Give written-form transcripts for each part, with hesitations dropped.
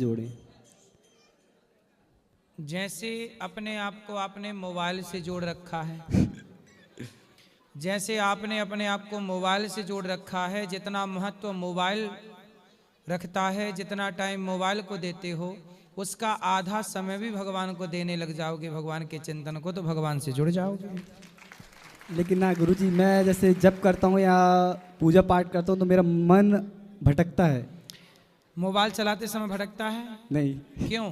जोड़ें? जैसे अपने आप को आपने मोबाइल से जोड़ रखा है, जैसे आपने अपने आप को मोबाइल से जोड़ रखा है, जितना महत्व मोबाइल रखता है, जितना टाइम मोबाइल को देते हो, उसका आधा समय भी भगवान को देने लग जाओगे, भगवान के चिंतन को, तो भगवान से जुड़ जाओगे। लेकिन ना गुरुजी, मैं जैसे जप करता हूँ या पूजा पाठ करता हूँ तो मेरा मन भटकता है। मोबाइल चलाते समय भटकता है? नहीं। क्यों?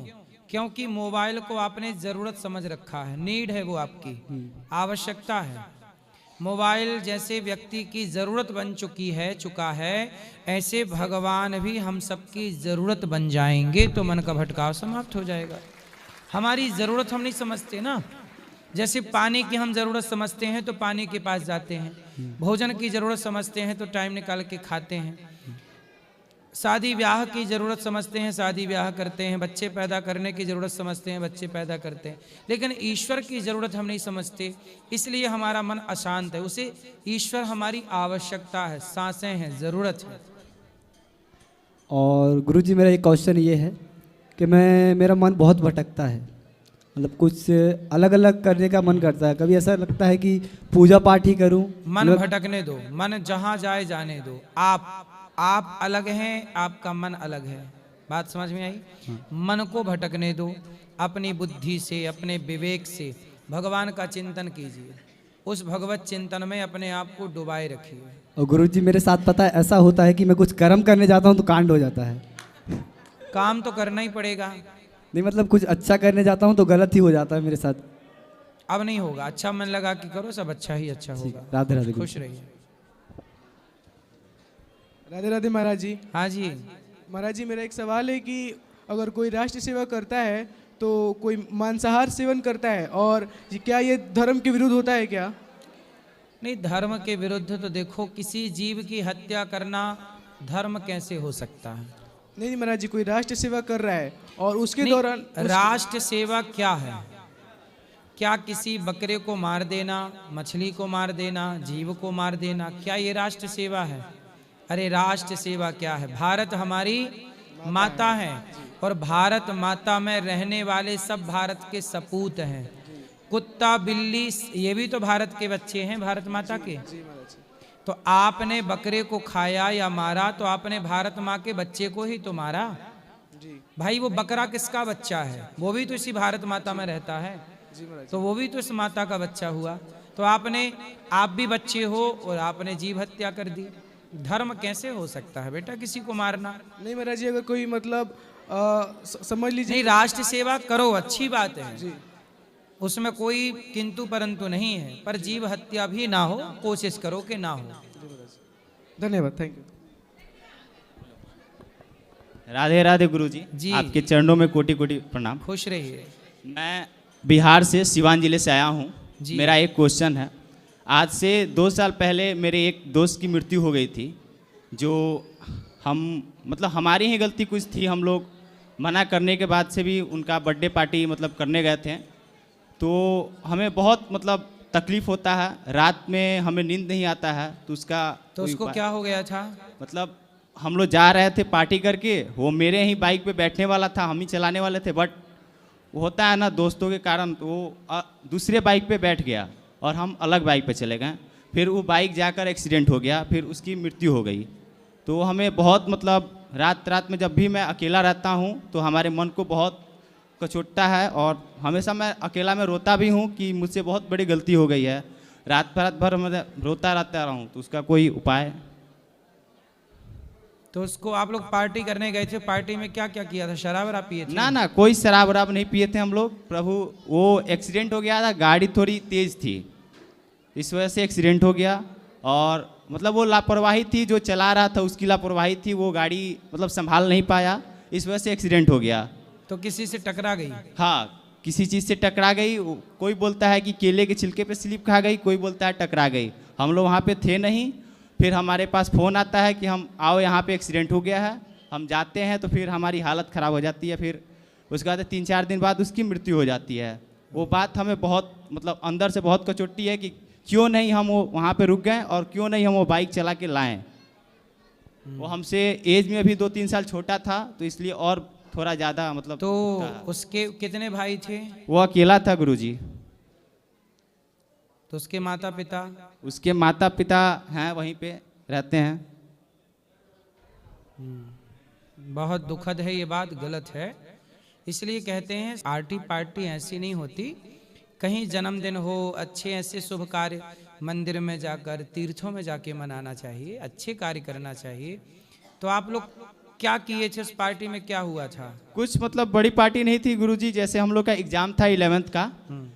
क्योंकि मोबाइल को आपने जरूरत समझ रखा है, नीड है वो आपकी, आवश्यकता है। मोबाइल जैसे व्यक्ति की जरूरत बन चुका है, ऐसे भगवान भी हम सबकी जरूरत बन जाएंगे, तो मन का भटकाव समाप्त हो जाएगा। हमारी जरूरत हम नहीं समझते ना, जैसे पानी की हम जरूरत समझते हैं तो पानी के पास जाते हैं, भोजन की जरूरत समझते हैं तो टाइम निकाल के खाते हैं, शादी ब्याह की जरूरत समझते हैं, शादी ब्याह करते हैं, बच्चे पैदा करने की जरूरत समझते हैं, बच्चे पैदा करते हैं, लेकिन ईश्वर की जरूरत हम नहीं समझते, इसलिए हमारा मन अशांत है। उसे ईश्वर हमारी आवश्यकता है, सांसें हैं, जरूरत है। और गुरुजी मेरा एक क्वेश्चन ये है कि मेरा मन बहुत भटकता है, मतलब कुछ अलग अलग करने का मन करता है। कभी ऐसा लगता है कि पूजा पाठ ही करूं। मन भटकने दो, मन जहां जाए जाने दो। आप अलग हैं, आपका मन अलग है। बात समझ में आई? मन को भटकने दो, अपनी बुद्धि से, अपने विवेक से भगवान का चिंतन कीजिए, उस भगवत चिंतन में अपने आप को डुबाए रखिए। और गुरुजी मेरे साथ पता है ऐसा होता है कि मैं कुछ कर्म करने जाता हूं तो कांड हो जाता है। काम तो करना ही पड़ेगा। नहीं, मतलब कुछ अच्छा करने जाता हूं तो गलत ही हो जाता है मेरे साथ। अब नहीं होगा, अच्छा मन लगा कि करो, सब अच्छा ही अच्छा होगा। राधे राधे। खुश रहिए। राधे राधे महाराज जी। हाँ जी महाराज जी, मेरा एक सवाल है कि अगर कोई राष्ट्र सेवा करता है तो कोई मांसाहार सेवन करता है, और क्या ये धर्म के विरुद्ध होता है क्या? नहीं, धर्म के विरुद्ध तो देखो, किसी जीव की हत्या करना धर्म कैसे हो सकता है? नहीं महाराज जी, कोई राष्ट्र सेवा कर रहा है और उसके दौरान राष्ट्र सेवा क्या है? क्या किसी बकरे को मार देना, मछली को मार देना, जीव को मार देना, क्या ये राष्ट्र सेवा है? अरे राष्ट्र सेवा क्या है? भारत हमारी माता है, और भारत माता में रहने वाले सब भारत के सपूत हैं। कुत्ता बिल्ली ये भी तो भारत के बच्चे हैं, भारत माता के। तो आपने बकरे को खाया या मारा तो आपने भारत माँ के बच्चे को ही तो मारा। भाई वो बकरा किसका बच्चा है? वो भी तो इसी भारत माता में रहता है, तो वो भी तो इस माता का बच्चा हुआ। तो आप भी बच्चे हो और आपने जीव हत्या कर दी। धर्म कैसे हो सकता है बेटा किसी को मारना? नहीं महाराज जी, अगर कोई मतलब समझ लीजिए। नहीं, राष्ट्र सेवा करो, अच्छी बात है, उसमें कोई किंतु परंतु नहीं है, पर जीव हत्या भी ना हो, कोशिश करो कि ना हो। धन्यवाद, थैंक यू। राधे राधे गुरुजी जी, आपके चरणों में कोटि कोटि प्रणाम। खुश रहिए। मैं बिहार से सिवान जिले से आया हूँ। जी। मेरा एक क्वेश्चन है। आज से 2 साल पहले मेरे एक दोस्त की मृत्यु हो गई थी, जो मतलब हमारी ही गलती कुछ थी। हम लोग मना करने के बाद से भी उनका बर्थडे पार्टी मतलब करने गए थे, तो हमें बहुत मतलब तकलीफ़ होता है, रात में हमें नींद नहीं आता है। तो उसको क्या हो गया था? मतलब हम लोग जा रहे थे पार्टी करके, वो मेरे ही बाइक पे बैठने वाला था, हम ही चलाने वाले थे, बट वो होता है ना दोस्तों के कारण, तो वो दूसरे बाइक पे बैठ गया और हम अलग बाइक पे चले गए। फिर वो बाइक जाकर एक्सीडेंट हो गया, फिर उसकी मृत्यु हो गई। तो हमें बहुत मतलब रात में जब भी मैं अकेला रहता हूँ तो हमारे मन को बहुत कचोटता है, और हमेशा मैं अकेला में रोता भी हूँ कि मुझसे बहुत बड़ी गलती हो गई है। रात भर मैं रोता रहता रहा हूँ, तो उसका कोई उपाय? तो उसको आप लोग पार्टी करने गए थे, पार्टी में क्या क्या किया था? शराब वराब पिए थे? ना, कोई शराब वराब नहीं पिए थे हम लोग। प्रभु, वो एक्सीडेंट हो गया था, गाड़ी थोड़ी तेज़ थी, इस वजह से एक्सीडेंट हो गया। और मतलब वो लापरवाही थी, जो चला रहा था उसकी लापरवाही थी, वो गाड़ी मतलब संभाल नहीं पाया, इस वजह से एक्सीडेंट हो गया। तो किसी से टकरा गई? हाँ, किसी चीज़ से टकरा गई। कोई बोलता है कि केले के छिलके पे स्लिप खा गई, कोई बोलता है टकरा गई। हम लोग वहाँ पे थे नहीं। फिर हमारे पास फ़ोन आता है कि हम आओ, यहाँ पे एक्सीडेंट हो गया है। हम जाते हैं तो फिर हमारी हालत ख़राब हो जाती है। फिर उसके बाद 3-4 दिन बाद उसकी मृत्यु हो जाती है। वो बात हमें बहुत मतलब अंदर से बहुत कचोटती है कि क्यों नहीं हम वो वहाँ पे रुक गए, और क्यों नहीं हम वो बाइक चला के लाएँ। वो हमसे एज में अभी 2-3 साल छोटा था, तो इसलिए और थोड़ा ज़्यादा मतलब तो था। उसके कितने भाई थे? वो अकेला था गुरुजी। तो उसके माता पिता? उसके माता पिता हैं, वहीं पे रहते हैं। बहुत दुखद है, ये बात गलत है। इसलिए कहते हैं पार्टी पार्टी ऐसी नहीं होती। कहीं जन्मदिन हो, अच्छे ऐसे शुभ कार्य मंदिर में जाकर, तीर्थों में जाके मनाना चाहिए, अच्छे कार्य करना चाहिए। तो आप लोग क्या किए थे उस पार्टी में, क्या हुआ था? कुछ मतलब बड़ी पार्टी नहीं थी गुरुजी, जैसे हम लोग का एग्जाम था 11th का।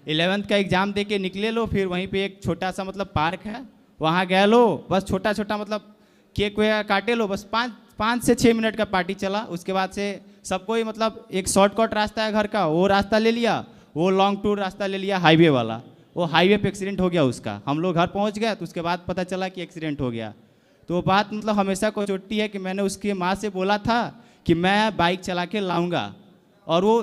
11th का एग्जाम दे के निकले लो, फिर वहीं पे एक छोटा सा मतलब पार्क है, वहाँ गए लो, बस छोटा छोटा मतलब केक वगैरह काटे लो, बस 5 से 6 मिनट का पार्टी चला। उसके बाद से सबको ही मतलब एक शॉर्टकट रास्ता है घर का, वो रास्ता ले लिया, वो लॉन्ग टूर रास्ता ले लिया हाईवे वाला। वो हाईवे पे एक्सीडेंट हो गया उसका। हम लोग घर पहुंच गए तो उसके बाद पता चला कि एक्सीडेंट हो गया। तो वो बात मतलब हमेशा को चोटती है कि मैंने उसकी माँ से बोला था कि मैं बाइक चला के लाऊंगा, और वो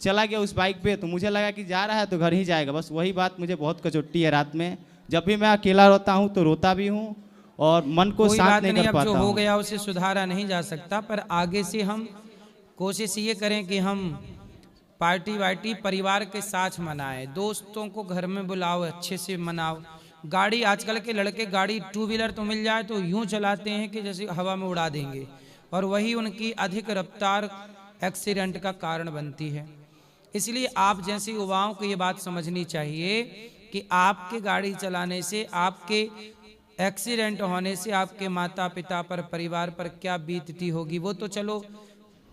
चला गया उस बाइक पे, तो मुझे लगा कि जा रहा है तो घर ही जाएगा। बस वही बात मुझे बहुत कचोटती है रात में। जब भी मैं अकेला रोता हूँ तो रोता भी हूँ और मन को कोई शांत बात नहीं नहीं, कर अब पाता जो हो हूँ। गया उसे सुधारा नहीं जा सकता, पर आगे से हम कोशिश ये करें कि हम पार्टी वार्टी परिवार के साथ मनाएं, दोस्तों को घर में बुलाओ, अच्छे से मनाओ। गाड़ी, आजकल के लड़के गाड़ी 2 व्हीलर तो मिल जाए तो यूं चलाते हैं कि जैसे हवा में उड़ा देंगे, और वही उनकी अधिक रफ्तार एक्सीडेंट का कारण बनती है। इसलिए आप जैसे युवाओं को ये बात समझनी चाहिए कि आपके गाड़ी चलाने से, आपके एक्सीडेंट होने से आपके माता पिता पर, परिवार पर क्या बीतती होगी। वो तो चलो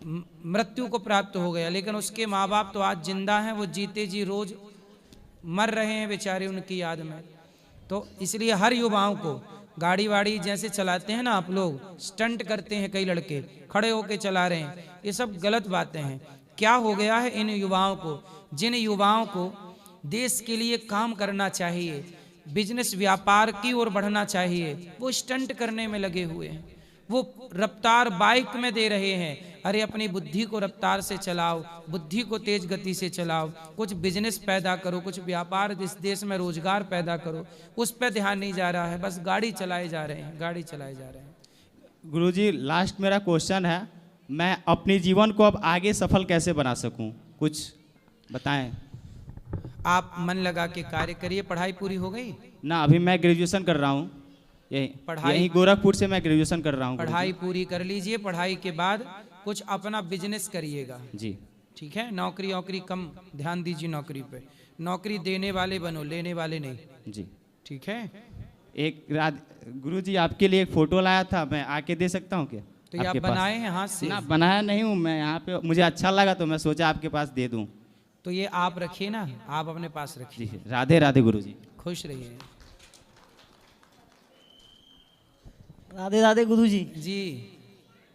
मृत्यु को प्राप्त हो गया, लेकिन उसके माँ बाप तो आज जिंदा हैं, वो जीते जी रोज मर रहे हैं बेचारे उनकी याद में। तो इसलिए हर युवाओं को गाड़ी वाड़ी जैसे चलाते हैं ना, आप लोग स्टंट करते हैं, कई लड़के खड़े होके चला रहे हैं, ये सब गलत बातें हैं। क्या हो गया है इन युवाओं को? जिन युवाओं को देश के लिए काम करना चाहिए, बिजनेस व्यापार की ओर बढ़ना चाहिए, वो स्टंट करने में लगे हुए हैं। वो रफ्तार बाइक में दे रहे हैं। अरे अपनी बुद्धि को रफ्तार से चलाओ, बुद्धि को तेज गति से चलाओ, कुछ बिजनेस पैदा करो, कुछ व्यापार इस देश में रोजगार पैदा करो। उस पर ध्यान नहीं जा रहा है, बस गाड़ी चलाए जा रहे हैं, गाड़ी चलाए जा रहे हैं। गुरुजी लास्ट मेरा क्वेश्चन है, मैं अपने जीवन को अब आगे सफल कैसे बना सकूं, कुछ बताएं। आप मन लगा के कार्य करिए। पढ़ाई पूरी हो गई? ना, अभी मैं ग्रेजुएशन कर रहा हूँ, यही गोरखपुर से मैं ग्रेजुएशन कर रहा हूँ। पढ़ाई पूरी कर लीजिए, पढ़ाई के बाद कुछ अपना बिजनेस करिएगा। जी ठीक है, नौकरी वोकरी कम ध्यान दीजिए, नौकरी पे। नौकरी देने वाले बनो, लेने वाले नहीं। जी ठीक है। एक रात गुरुजी आपके लिए एक फोटो लाया था, मैं आके दे सकता हूँ क्या? तो ये आप बनाए हैं हाथ से? ना, बनाया नहीं हूँ मैं, यहाँ पे मुझे अच्छा लगा तो मैं सोचा आपके पास दे दूँ। तो ये आप रखिए ना, आप अपने पास रखिए। जी, राधे राधे गुरुजी। खुश रहिए। राधे राधे गुरुजी। जी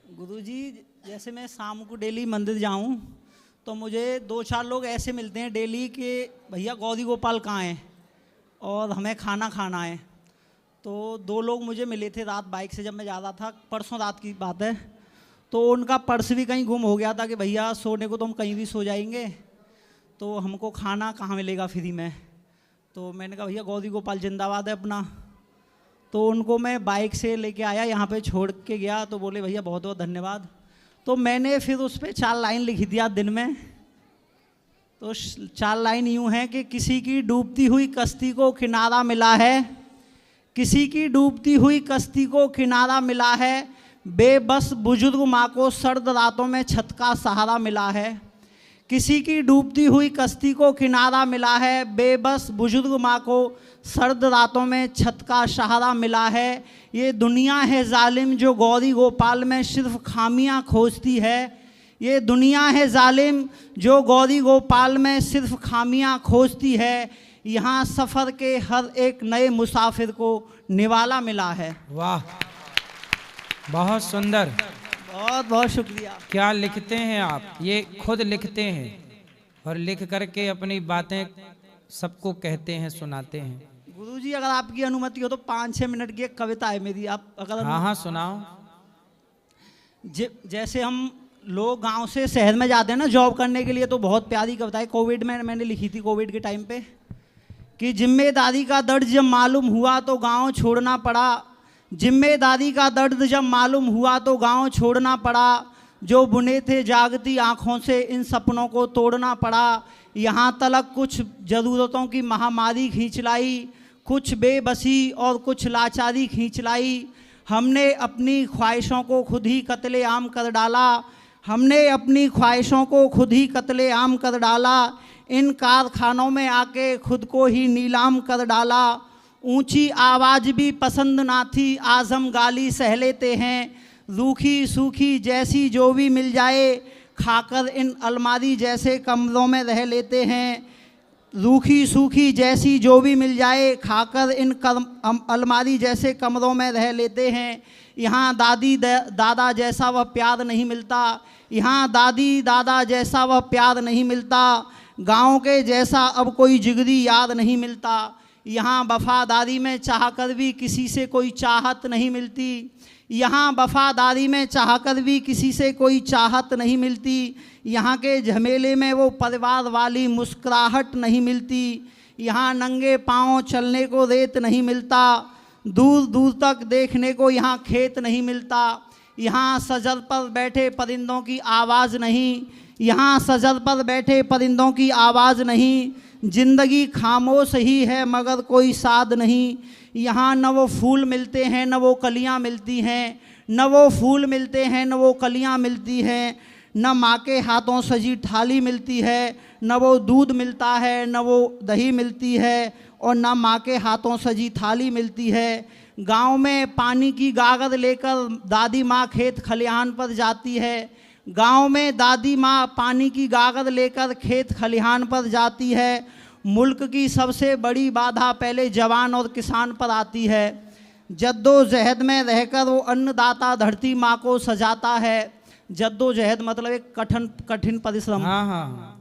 गुरुजी, जैसे मैं शाम को डेली मंदिर जाऊं तो मुझे 2-4 लोग ऐसे मिलते हैं डेली कि भैया गौरी गोपाल कहाँ हैं और हमें खाना खाना है। तो 2 लोग मुझे मिले थे रात बाइक से, जब मैं जा रहा था, परसों रात की बात है। तो उनका पर्स भी कहीं गुम हो गया था कि भैया सोने को तो हम कहीं भी सो जाएंगे, तो हमको खाना कहाँ मिलेगा फ्री में। तो मैंने कहा भैया गौरी गोपाल जिंदाबाद है अपना। तो उनको मैं बाइक से लेके आया, यहाँ पे छोड़ के गया, तो बोले भैया बहुत बहुत धन्यवाद। तो मैंने फिर उस पर 4 लाइन लिख दिया दिन में। तो 4 लाइन यूँ हैं कि किसी की डूबती हुई कश्ती को किनारा मिला है, किसी की डूबती हुई कश्ती को किनारा मिला है, बेबस बुजुर्ग माँ को सर्द रातों में छत का सहारा मिला है। किसी की डूबती हुई कश्ती को किनारा मिला है, बेबस बुजुर्ग माँ को सर्द रातों में छत का सहारा मिला है। ये दुनिया है जालिम जो गौरी गोपाल में सिर्फ खामियां खोजती है, ये दुनिया है जालिम जो गौरी गोपाल में सिर्फ खामियां खोजती है। यहाँ सफ़र के हर एक नए मुसाफिर को निवाला मिला है। वाह, बहुत सुंदर, बहुत बहुत शुक्रिया। क्या लिखते हैं आप? ये खुद लिखते हैं और लिख करके अपनी बातें सबको कहते हैं, सुनाते हैं। गुरुजी अगर आपकी अनुमति हो तो 5-6 मिनट की एक कविता है मेरी, आप अगर। हाँ हाँ सुनाओ। जैसे हम लोग गांव से शहर में जाते हैं ना जॉब करने के लिए, तो बहुत प्यारी कविता है, कोविड में मैंने लिखी थी, कोविड के टाइम पे, कि जिम्मेदारी का दर्द जब मालूम हुआ तो गांव छोड़ना पड़ा, जिम्मेदारी का दर्द जब मालूम हुआ तो गांव छोड़ना पड़ा, जो बुने थे जागती आँखों से, इन सपनों को तोड़ना पड़ा। यहाँ तलक कुछ ज़रूरतों की महामारी खींच लाई, कुछ बेबसी और कुछ लाचारी खींच लाई। हमने अपनी ख्वाहिशों को खुद ही कत्लेआम कर डाला, हमने अपनी ख्वाहिशों को खुद ही कत्लेआम कर डाला। इन कारखानों में आके खुद को ही नीलाम कर डाला। ऊंची आवाज़ भी पसंद ना थी, आज हम गाली सह लेते हैं। रूखी सूखी जैसी जो भी मिल जाए, खाकर इन अलमारी जैसे कमरों में रह लेते हैं। रूखी सूखी जैसी जो भी मिल जाए, खाकर इन अलमारी जैसे कमरों में रह लेते हैं। यहाँ दादी दादा जैसा वह प्यार नहीं मिलता, यहाँ दादी दादा जैसा वह प्यार नहीं मिलता। गाँव के जैसा अब कोई जिगरी याद नहीं मिलता। यहाँ वफादारी में चाहकर भी किसी से कोई चाहत नहीं मिलती, यहाँ वफादारी में चाहकर भी किसी से कोई चाहत नहीं मिलती। यहाँ के झमेले में वो परिवार वाली मुस्कुराहट नहीं मिलती। यहाँ नंगे पाँव चलने को रेत नहीं मिलता, दूर दूर तक देखने को यहाँ खेत नहीं मिलता। यहाँ सजर पर बैठे परिंदों की आवाज़ नहीं, यहाँ सजर पर बैठे परिंदों की आवाज़ नहीं। जिंदगी खामोश ही है मगर कोई साद नहीं। यहाँ न वो फूल मिलते हैं न वो कलियाँ मिलती हैं, न वो फूल मिलते हैं न वो कलियाँ मिलती हैं। न माँ के हाथों सजी थाली मिलती है, न वो दूध मिलता है न वो दही मिलती है, और न माँ के हाथों सजी थाली मिलती है। गांव में पानी की गागर लेकर दादी माँ खेत खलिहान पर जाती है। गांव में दादी माँ पानी की गागर लेकर खेत खलिहान पर जाती है। मुल्क की सबसे बड़ी बाधा पहले जवान और किसान पर आती है। जद्दोजहद में रहकर वो अन्नदाता धरती माँ को सजाता है। जद्दोजहद मतलब एक कठिन परिश्रम। हाँ हाँ।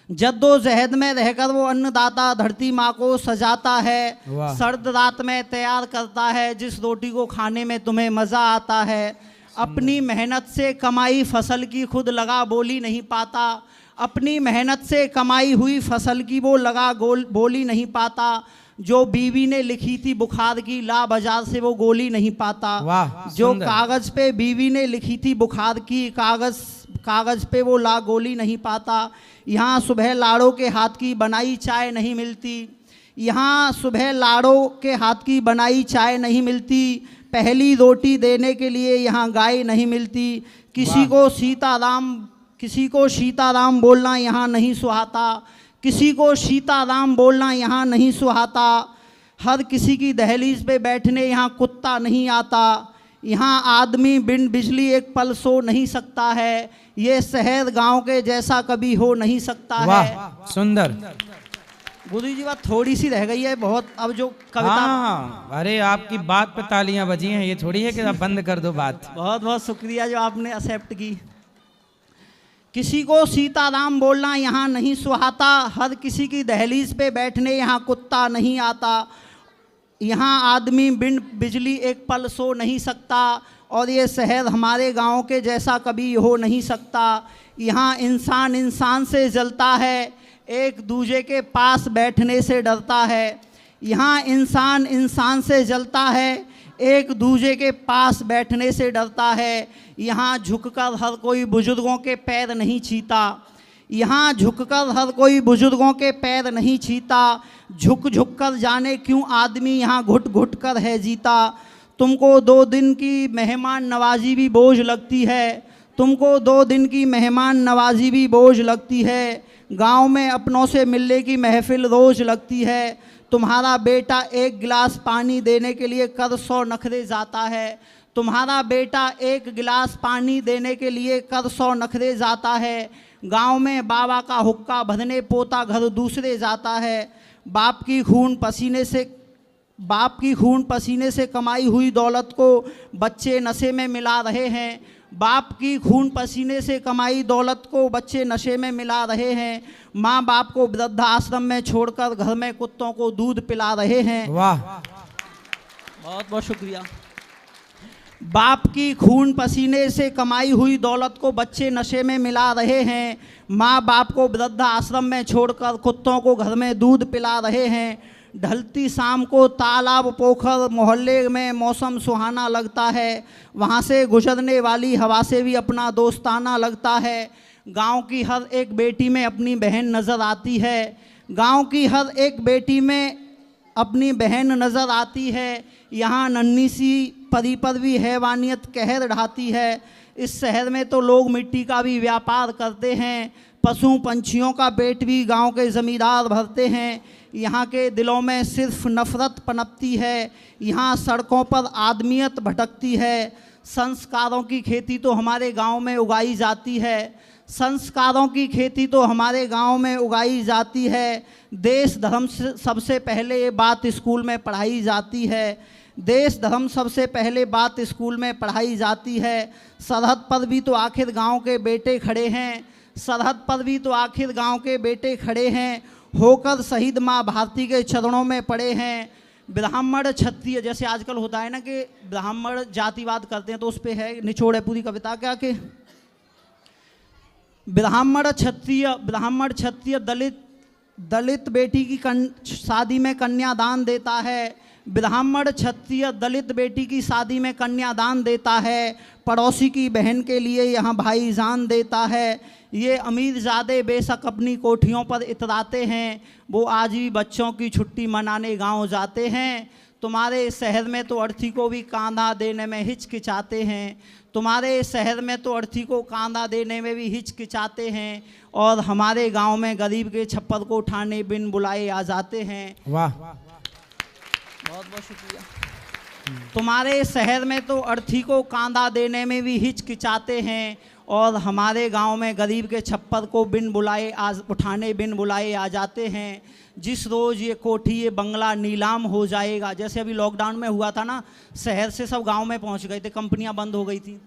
जद्दोजहद में रहकर वो अन्नदाता धरती माँ को सजाता है। वाह। सर्द रात में तैयार करता है जिस रोटी को खाने में तुम्हें मज़ा आता है। अपनी मेहनत से कमाई फसल की खुद लगा बोली नहीं पाता, अपनी मेहनत से कमाई हुई फसल की वो लगा बोली नहीं पाता। जो बीवी ने लिखी थी बुखार की, ला बाजार से वो गोली नहीं पाता। वाह, जो सुंदर। कागज़ पे बीवी ने लिखी थी बुखार की, कागज़ पे वो ला गोली नहीं पाता। यहाँ सुबह लाड़ों के हाथ की बनाई चाय नहीं मिलती, यहाँ सुबह लाड़ों के हाथ की बनाई चाय नहीं मिलती। पहली रोटी देने के लिए यहाँ गाय नहीं मिलती। किसी को सीताराम बोलना यहाँ नहीं सुहाता, किसी को सीताराम बोलना यहाँ नहीं सुहाता। हर किसी की दहलीज पे बैठने यहाँ कुत्ता नहीं आता। यहाँ आदमी बिन बिजली एक पल सो नहीं सकता है। ये शहर गांव के जैसा कभी हो नहीं सकता है। वाह, सुंदर। गुरु जी बात थोड़ी सी रह गई है बहुत। अब जो कविता हाँ, अरे आपकी बात पे तालियां बजी हैं, ये थोड़ी है कि आप बंद कर दो बात। बहुत बहुत शुक्रिया जो आपने एक्सेप्ट की। किसी को सीताराम बोलना यहाँ नहीं सुहाता, हर किसी की दहलीज पे बैठने यहाँ कुत्ता नहीं आता। यहाँ आदमी बिन बिजली एक पल सो नहीं सकता, और ये शहर हमारे गांव के जैसा कभी हो नहीं सकता। यहाँ इंसान इंसान से जलता है, एक दूजे के पास बैठने से डरता है। यहाँ इंसान इंसान से जलता है, एक दूजे के पास बैठने से डरता है। यहाँ झुककर हर कोई बुजुर्गों के पैर नहीं छीता, यहाँ झुककर हर कोई बुजुर्गों के पैर नहीं छीता। झुक झुक कर जाने क्यों आदमी यहाँ घुट घुट कर है जीता। तुमको 2 दिन की मेहमान नवाजी भी बोझ लगती है, तुमको 2 दिन की मेहमान नवाजी भी बोझ लगती है। गांव में अपनों से मिलने की महफिल रोज़ लगती है। तुम्हारा बेटा 1 गिलास पानी देने के लिए कर 100 नखरे जाता है, तुम्हारा बेटा 1 गिलास पानी देने के लिए कर 100 नखरे जाता है। गांव में बाबा का हुक्का भरने पोता घर दूसरे जाता है। बाप की खून पसीने से कमाई हुई दौलत को बच्चे नशे में मिला रहे हैं। बाप की खून पसीने से कमाई दौलत को बच्चे नशे में मिला रहे हैं। माँ बाप को वृद्धाश्रम में छोड़कर घर में कुत्तों को दूध पिला रहे हैं। वाह, बहुत बहुत शुक्रिया। बाप की खून पसीने से कमाई हुई दौलत को बच्चे नशे में मिला रहे हैं। माँ बाप को वृद्धाश्रम में छोड़कर कुत्तों को घर में दूध पिला रहे हैं। ढलती शाम को तालाब पोखर मोहल्ले में मौसम सुहाना लगता है। वहाँ से गुजरने वाली हवा से भी अपना दोस्ताना लगता है। गांव की हर एक बेटी में अपनी बहन नज़र आती है। गांव की हर एक बेटी में अपनी बहन नज़र आती है। यहाँ नन्ही सी परी पर भी हैवानियत कहर ढाती है। इस शहर में तो लोग मिट्टी का भी व्यापार करते हैं। पशु पंछियों का पेट भी गांव के ज़मींदार भरते हैं। यहाँ के दिलों में सिर्फ नफ़रत पनपती है। यहाँ सड़कों पर आदमियत भटकती है। संस्कारों की खेती तो हमारे गांव में उगाई जाती है। संस्कारों की खेती तो हमारे गांव में उगाई जाती है। देश धर्म से सबसे पहले ये बात स्कूल में पढ़ाई जाती है। देश धर्म सबसे पहले बात स्कूल में पढ़ाई जाती है। सरहद पर भी तो आखिर गांव के बेटे खड़े हैं। सरहद पर भी तो आखिर गांव के बेटे खड़े हैं। होकर शहीद माँ भारती के चरणों में पड़े हैं। ब्राह्मण क्षत्रिय, जैसे आजकल होता है ना कि ब्राह्मण जातिवाद करते हैं, तो उस पर है निचोड़ है पूरी कविता क्या कि ब्राह्मण क्षत्रिय दलित बेटी की शादी में कन्यादान देता है। ब्राह्मण क्षत्रिय दलित बेटी की शादी में कन्यादान देता है। पड़ोसी की बहन के लिए यहाँ भाई जान देता है। ये अमीरजादे बेशक अपनी कोठियों पर इतराते हैं, वो आज भी बच्चों की छुट्टी मनाने गांव जाते हैं। तुम्हारे शहर में तो अर्थी को भी कांधा देने में हिचकिचाते हैं। तुम्हारे शहर में तो अर्थी को कांधा देने में भी हिचकिचाते हैं। और हमारे गांव में गरीब के छप्पर को उठाने बिन बुलाए आ जाते हैं। वाह, बहुत बहुत शुक्रिया। तुम्हारे शहर में तो अर्थी को कांधा देने में भी हिचकिचाते हैं। और हमारे गांव में गरीब के छप्पर को बिन बुलाए उठाने बिन बुलाए आ जाते हैं। जिस रोज़ ये कोठी ये बंगला नीलाम हो जाएगा, जैसे अभी लॉकडाउन में हुआ था ना, शहर से सब गांव में पहुंच गए थे, कंपनियां बंद हो गई थी,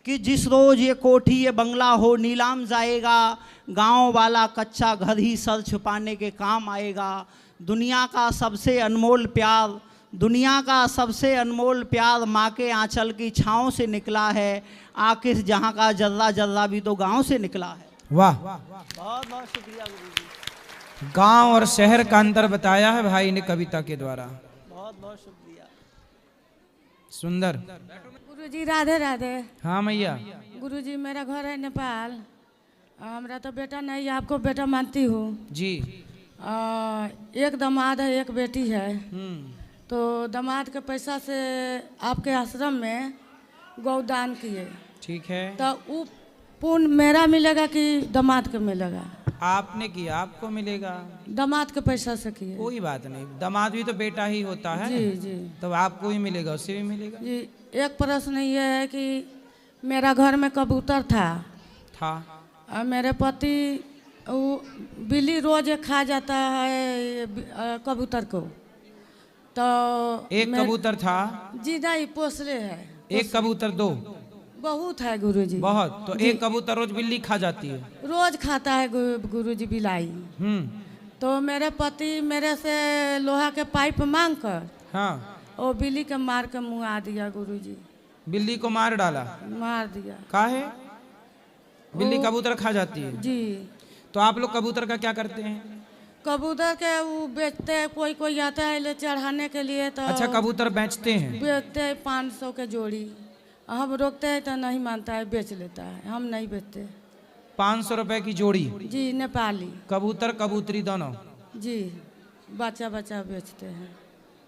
कि जिस रोज़ ये कोठी ये बंगला हो नीलाम जाएगा, गांव वाला कच्चा घर ही सर छुपाने के काम आएगा। दुनिया का सबसे अनमोल प्यार, दुनिया का सबसे अनमोल प्यार माँ के आंचल की छाँव से निकला है। आखिर जहाँ का जर्रा जर्रा भी तो गांव से निकला है। वाह। बहुत बहुत शुक्रिया गुरुजी। गांव और शहर का अंतर बताया है भाई ने कविता के द्वारा। बहुत बहुत शुक्रिया। सुंदर। गुरुजी राधे राधे। हाँ मैया। गुरुजी मेरा घर है नेपाल। मेरा तो बेटा नहीं है, आपको बेटा मानती हूँ जी। एक दामाद है, एक बेटी है। तो दामाद के पैसा से आपके आश्रम में गौदान किए, ठीक है। तो वो पुण्य मेरा मिलेगा कि दामाद के मिलेगा? आपने किया, आपको मिलेगा। दामाद के पैसा से किए। कोई बात नहीं, दामाद भी तो बेटा ही होता है। जी जी। तो आपको भी मिलेगा, उससे भी मिलेगा। जी। एक प्रश्न ये है कि मेरा घर में कबूतर था। मेरे पति वो बिल्ली रोज खा जाता है कबूतर को। तो एक कबूतर था? जी नहीं, पोसले है। एक कबूतर दो? बहुत है गुरुजी। बहुत। तो एक कबूतर रोज बिल्ली खा जाती है? रोज खाता है गुरुजी बिलाई। तो मेरे पति मेरे से लोहा के पाइप मांग कर, हाँ, वो बिल्ली के मार के मुआ दिया गुरुजी। बिल्ली को मार डाला? मार दिया। काहे? बिल्ली कबूतर खा जाती है? जी। तो आप लोग कबूतर का क्या करते हैं? कबूतर के वो बेचते हैं, कोई कोई आता है ले चढ़ाने के लिए। तो अच्छा, कबूतर बेचते हैं? बेचते हैं 500 के जोड़ी। हम रोकते हैं तो नहीं मानता है, बेच लेता है। हम नहीं बेचते। 500 रुपए की जोड़ी? जी, नेपाली। कबूतर कबूतरी दोनों? जी, बच्चा बच्चा बेचते हैं।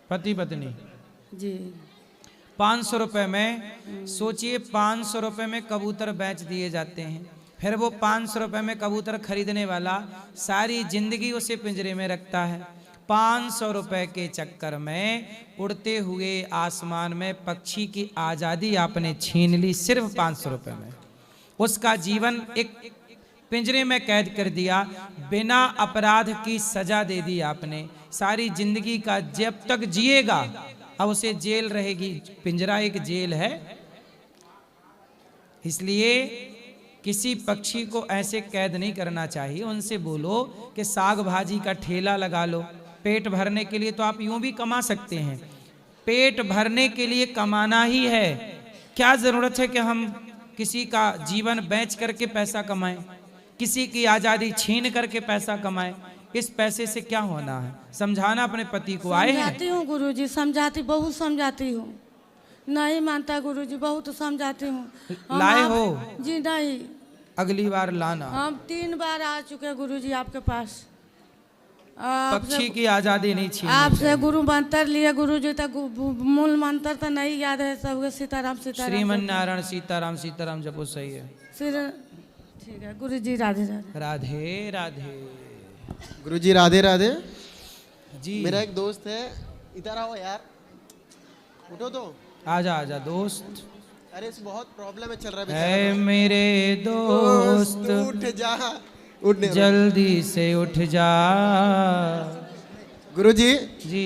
पति पत्नी? जी। 500 रुपए में सोचिए, 500 रुपए में कबूतर बेच दिए जाते हैं। फिर वो 500 रुपए में कबूतर खरीदने वाला सारी जिंदगी उसे पिंजरे में रखता है। 500 रुपए के चक्कर में उड़ते हुए आसमान में पक्षी की आज़ादी आपने छीन ली, सिर्फ 500 रुपए में। उसका जीवन एक पिंजरे में कैद कर दिया, बिना अपराध की सजा दे दी आपने। सारी जिंदगी का जब तक जिएगा अब उसे जेल रहेगी। पिंजरा एक जेल है। इसलिए किसी पक्षी को ऐसे कैद नहीं करना चाहिए। उनसे बोलो कि साग भाजी का ठेला लगा लो, पेट भरने के लिए तो आप यूं भी कमा सकते हैं। पेट भरने के लिए कमाना ही है। क्या जरूरत है कि हम किसी का जीवन बेच करके पैसा कमाएं, किसी की आज़ादी छीन करके पैसा कमाएं? इस पैसे से क्या होना है? समझाना अपने पति को। आए हैं? समझाती हूँ गुरुजी, समझाती, बहुत समझाती हूँ, नहीं मानता गुरुजी, बहुत समझाती हूँ। लाए हो? जी नहीं, अगली बार लाना। हम 3 बार आ चुके हैं गुरुजी आपके पास। पक्षी की आजादी नहीं छीनी आपसे गुरु मंत्र लिए गुरुजी, तक मूल मंत्र तो नहीं याद है सबके, सीताराम सीताराम। श्रीमन नारायण सीताराम सीताराम जपो। सही है। ठीक है गुरुजी, राधे राधे। राधे राधे। गुरुजी राधे राधे जी। मेरा एक दोस्त है, इधर आओ यार, उठो तो। आजा आजा दोस्त। अरे इस बहुत प्रॉब्लम में चल रहा है ऐ बेचारा। मेरे दोस्त उठ जा, उठने दो। जल्दी से उठ जा। गुरुजी जी।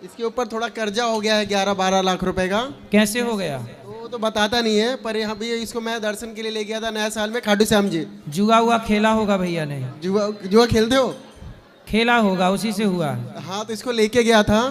इसके ऊपर थोड़ा कर्जा हो गया है 11-12 लाख रुपए का। कैसे हो गया? वो तो बताता नहीं है, पर यहाँ भी इसको मैं दर्शन के लिए ले गया था नया साल में खाटू श्याम जी। जुआ हुआ खेला होगा भैया ने। जुआ खेलते हो? खेला होगा, उसी से हुआ। हाँ, तो इसको लेके गया था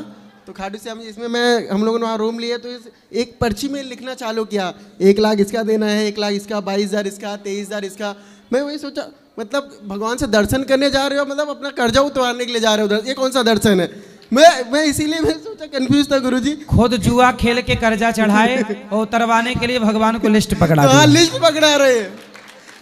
तो खाटू श्याम जी, इसमें मैं हम लोगों ने वहाँ रूम लिए तो एक पर्ची में लिखना चालू किया, 1 लाख इसका देना है, 1 लाख इसका, 22,000 इसका, 23,000 इसका। मैं वही सोचा, मतलब भगवान से दर्शन करने जा रहे हो, मतलब अपना कर्जा उतारने के लिए जा रहे हो, ये कौन सा दर्शन है? मैं इसीलिए मैं सोचा, कंफ्यूज था गुरुजी। खुद जुआ खेल के कर्जा चढ़ाए और उतरवाने के लिए भगवान को लिस्ट पकड़ा हाँ, दी। लिस्ट पकड़ा रहे हैं।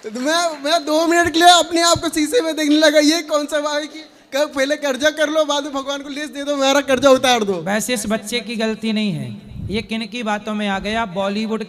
तो मैं 2 मिनट के लिए अपने आप को शीशे में देखने लगा, ये कौन सा भाई की कब पहले कर्जा कर लो, बाद में भगवान को लिस्ट दे दो, मेरा कर्जा उतार दो। वैसे इस बच्चे की गलती नहीं है, ये किन की बातों में आ गया? बॉलीवुड